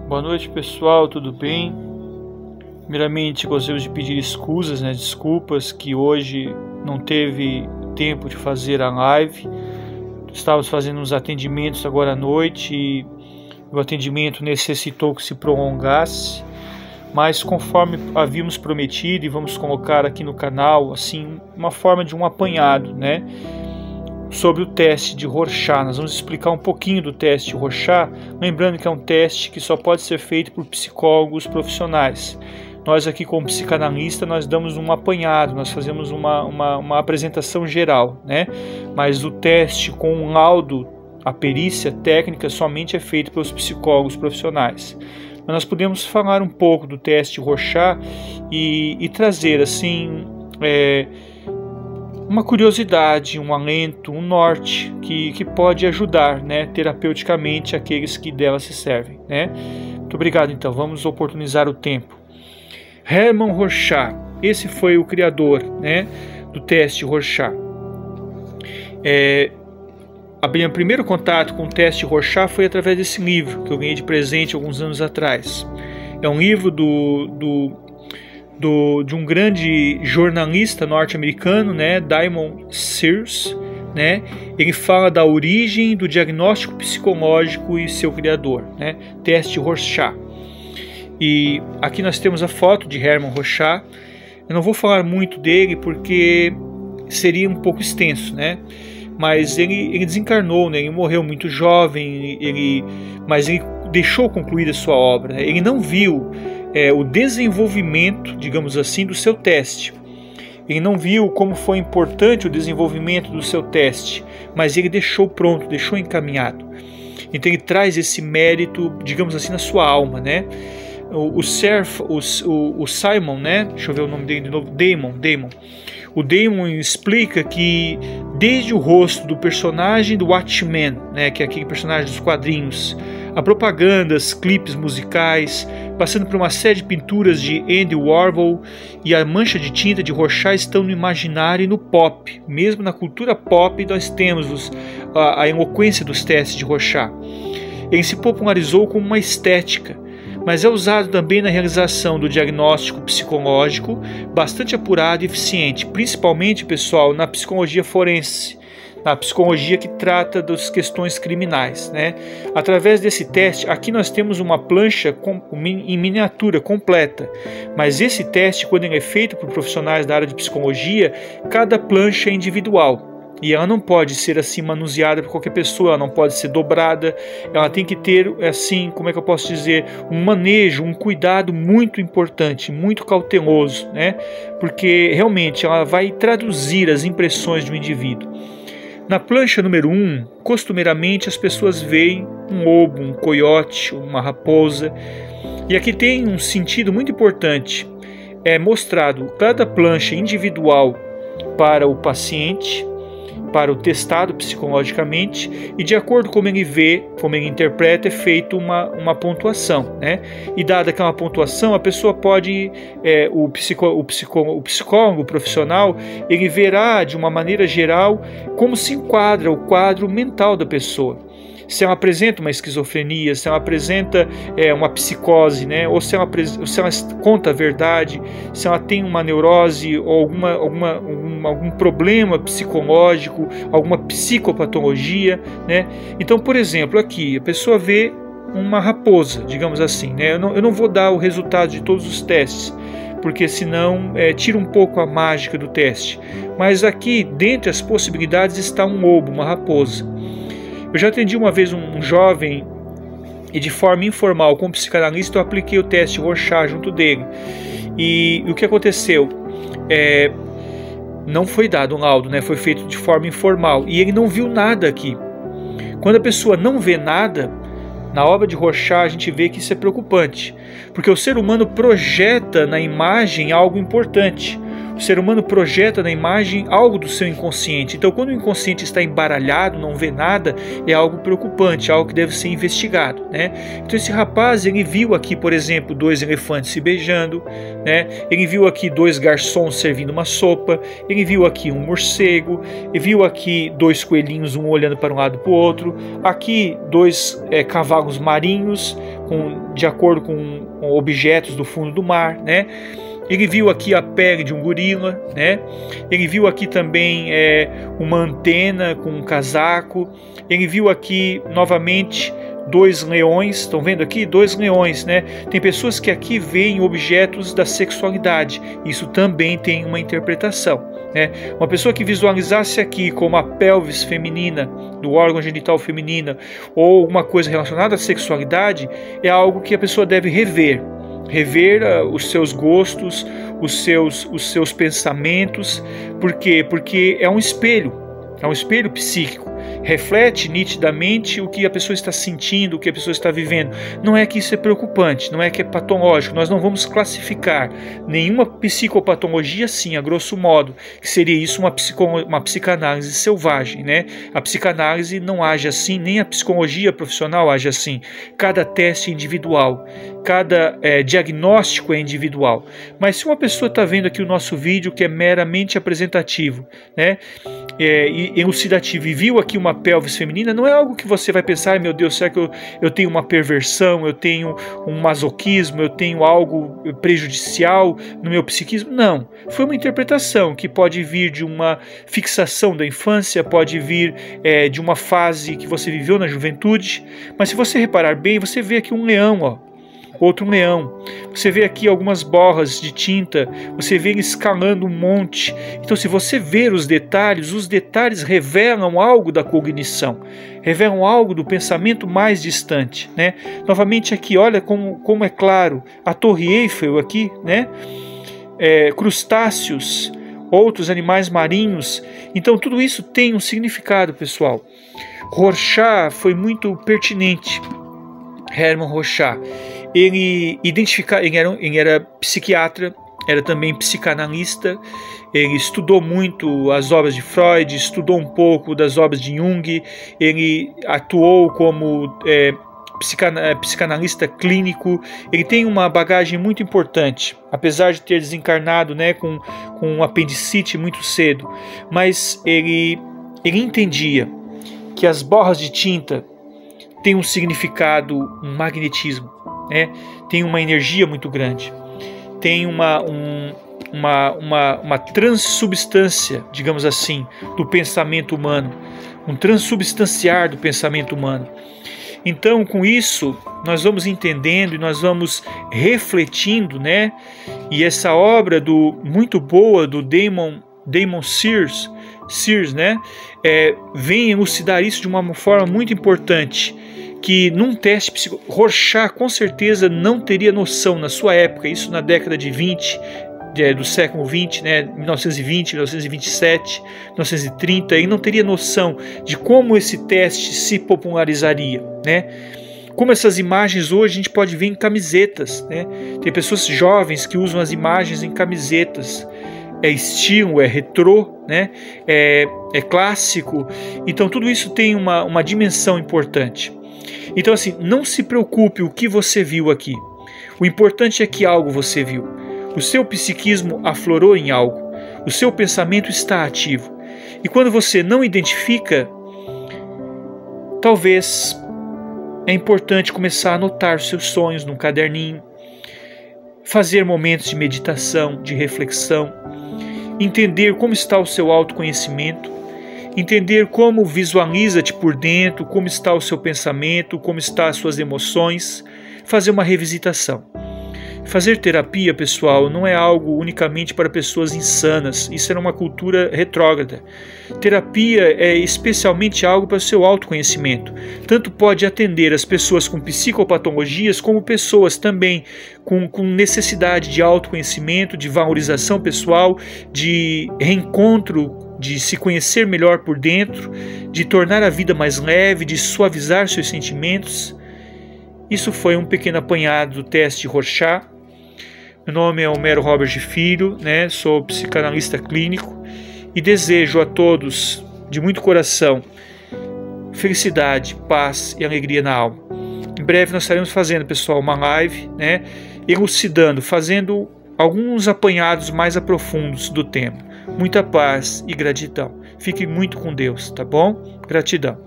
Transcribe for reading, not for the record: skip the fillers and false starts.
Boa noite, pessoal, tudo bem? Primeiramente, gostaria de pedir desculpas que hoje não teve tempo de fazer a live. Estávamos fazendo uns atendimentos agora à noite e o atendimento necessitou que se prolongasse, mas conforme havíamos prometido e vamos colocar aqui no canal, assim, uma forma de um apanhado, sobre o teste de Rorschach. Nós vamos explicar um pouquinho do teste de Rorschach, lembrando que é um teste que só pode ser feito por psicólogos profissionais. Nós aqui, como psicanalista, nós damos um apanhado, nós fazemos uma apresentação geral, Mas o teste com um laudo, a perícia técnica, somente é feito pelos psicólogos profissionais. Mas nós podemos falar um pouco do teste de Rorschach e trazer, assim, uma curiosidade, um alento, um norte que pode ajudar, terapeuticamente aqueles que dela se servem, Muito obrigado, então. Vamos oportunizar o tempo. Hermann Rorschach, esse foi o criador, do teste Rorschach. O primeiro contato com o teste Rorschach foi através desse livro que eu ganhei de presente alguns anos atrás. É um livro de um grande jornalista norte-americano, Diamond Sears, Ele fala da origem do diagnóstico psicológico e seu criador, teste Rorschach. E aqui nós temos a foto de Hermann Rorschach. Eu não vou falar muito dele porque seria um pouco extenso, Mas ele desencarnou, ele morreu muito jovem, mas ele deixou concluída a sua obra. Ele não viu o desenvolvimento, digamos assim, do seu teste. Ele não viu como foi importante o desenvolvimento do seu teste, mas ele deixou pronto, deixou encaminhado. Então ele traz esse mérito, digamos assim, na sua alma, O Simon, deixa eu ver o nome dele de novo, Damon. O Damon explica que desde o rosto do personagem do Watchmen, que é aquele personagem dos quadrinhos, a propagandas, clipes musicais, passando por uma série de pinturas de Andy Warhol e a mancha de tinta de Rorschach estão no imaginário e no pop. Mesmo na cultura pop nós temos a eloquência dos testes de Rorschach. Ele se popularizou como uma estética, mas é usado também na realização do diagnóstico psicológico, bastante apurado e eficiente, principalmente, pessoal, na psicologia forense, na psicologia que trata das questões criminais, Através desse teste, aqui nós temos uma plancha em miniatura completa, mas esse teste, quando ele é feito por profissionais da área de psicologia, cada plancha é individual. E ela não pode ser assim manuseada por qualquer pessoa, ela não pode ser dobrada, ela tem que ter, assim, como é que eu posso dizer, um manejo, um cuidado muito importante, muito cauteloso, Porque realmente ela vai traduzir as impressões de um indivíduo. Na plancha número 1, costumeiramente as pessoas veem um lobo, um coiote, uma raposa, e aqui tem um sentido muito importante, é mostrado cada plancha individual para o paciente, para o testado psicologicamente, e de acordo com como ele vê, como ele interpreta, é feita uma pontuação, E dada aquela pontuação, a pessoa pode, o psicólogo profissional, ele verá de uma maneira geral como se enquadra o quadro mental da pessoa. Se ela apresenta uma esquizofrenia, se ela apresenta uma psicose, ou se ela conta a verdade, se ela tem uma neurose ou algum problema psicológico, alguma psicopatologia, Então, por exemplo, aqui a pessoa vê uma raposa, digamos assim, Eu não vou dar o resultado de todos os testes, porque senão tira um pouco a mágica do teste. Mas aqui, dentre as possibilidades, está um lobo, uma raposa. Eu já atendi uma vez um jovem e de forma informal, como psicanalista, eu apliquei o teste Rorschach junto dele. E o que aconteceu? Não foi dado um laudo, foi feito de forma informal. E ele não viu nada aqui. Quando a pessoa não vê nada, na obra de Rorschach a gente vê que isso é preocupante. Porque o ser humano projeta na imagem algo importante. O ser humano projeta na imagem algo do seu inconsciente. Então, quando o inconsciente está embaralhado, não vê nada, é algo preocupante, algo que deve ser investigado, Então, esse rapaz, ele viu aqui, por exemplo, 2 elefantes se beijando, Ele viu aqui 2 garçons servindo uma sopa, ele viu aqui um morcego, ele viu aqui 2 coelhinhos, um olhando para um lado e para o outro, aqui 2 cavalos marinhos, de acordo com objetos do fundo do mar, né? Ele viu aqui a pele de um gorila, né? Ele viu aqui também uma antena com um casaco. Ele viu aqui novamente 2 leões, estão vendo aqui? 2 leões, né? Tem pessoas que aqui veem objetos da sexualidade. Isso também tem uma interpretação, né? Uma pessoa que visualizasse aqui como a pelvis feminina, do órgão genital feminino, ou alguma coisa relacionada à sexualidade, é algo que a pessoa deve rever os seus gostos, os seus pensamentos. Por quê? Porque é um espelho psíquico. Reflete nitidamente o que a pessoa está sentindo, o que a pessoa está vivendo. Não é que isso é preocupante, não é que é patológico. Nós não vamos classificar nenhuma psicopatologia assim, a grosso modo, que seria isso uma psicanálise selvagem, né? A psicanálise não age assim, nem a psicologia profissional age assim. Cada teste é individual, cada diagnóstico é individual. Mas se uma pessoa está vendo aqui o nosso vídeo, que é meramente apresentativo, né? Elucidativo, e viu aqui uma pelvis feminina, não é algo que você vai pensar, meu Deus, será que eu tenho uma perversão, eu tenho um masoquismo, eu tenho algo prejudicial no meu psiquismo? Não, foi uma interpretação que pode vir de uma fixação da infância, pode vir de uma fase que você viveu na juventude. Mas se você reparar bem, você vê aqui um leão, ó. Outro leão, você vê aqui algumas borras de tinta, você vê ele escalando um monte. Então, se você ver os detalhes revelam algo da cognição, revelam algo do pensamento mais distante, né? Novamente aqui, olha como é claro, a Torre Eiffel aqui, né? Crustáceos, outros animais marinhos. Então, tudo isso tem um significado, pessoal. Rorschach foi muito pertinente. Hermann Rorschach, ele era psiquiatra, era também psicanalista. Ele estudou muito as obras de Freud, estudou um pouco das obras de Jung. Ele atuou como psicanalista clínico. Ele tem uma bagagem muito importante, apesar de ter desencarnado, né, com um apendicite muito cedo. Mas ele entendia que as borras de tinta tem um significado, um magnetismo, né? Tem uma energia muito grande, tem uma transsubstância, digamos assim, do pensamento humano, um transubstanciar do pensamento humano. Então, com isso, nós vamos entendendo e nós vamos refletindo, né? E essa obra muito boa do Damon Sears, né? Vem elucidar isso de uma forma muito importante, que num teste psicológico, Rorschach com certeza não teria noção na sua época, isso na década de 20, do século 20, né, 1920, 1927, 1930, ele não teria noção de como esse teste se popularizaria, né? Como essas imagens hoje a gente pode ver em camisetas, né? Tem pessoas jovens que usam as imagens em camisetas. É estilo, é retrô, né? É clássico. Então tudo isso tem uma dimensão importante. Então assim, não se preocupe o que você viu aqui. O importante é que algo você viu. O seu psiquismo aflorou em algo. O seu pensamento está ativo. E quando você não identifica, talvez é importante começar a anotar os seus sonhos num caderninho, fazer momentos de meditação, de reflexão, entender como está o seu autoconhecimento, entender como visualiza-te por dentro, como está o seu pensamento, como estão as suas emoções, fazer uma revisitação. Fazer terapia, pessoal, não é algo unicamente para pessoas insanas, isso era uma cultura retrógrada. Terapia é especialmente algo para o seu autoconhecimento. Tanto pode atender as pessoas com psicopatologias, como pessoas também com necessidade de autoconhecimento, de valorização pessoal, de reencontro, de se conhecer melhor por dentro, de tornar a vida mais leve, de suavizar seus sentimentos. Isso foi um pequeno apanhado do teste de Rorschach. Meu nome é Homero Robert Filho, né? Sou psicanalista clínico e desejo a todos, de muito coração, felicidade, paz e alegria na alma. Em breve nós estaremos fazendo, pessoal, uma live, né? Elucidando, fazendo alguns apanhados mais aprofundos do tema. Muita paz e gratidão. Fique muito com Deus, tá bom? Gratidão.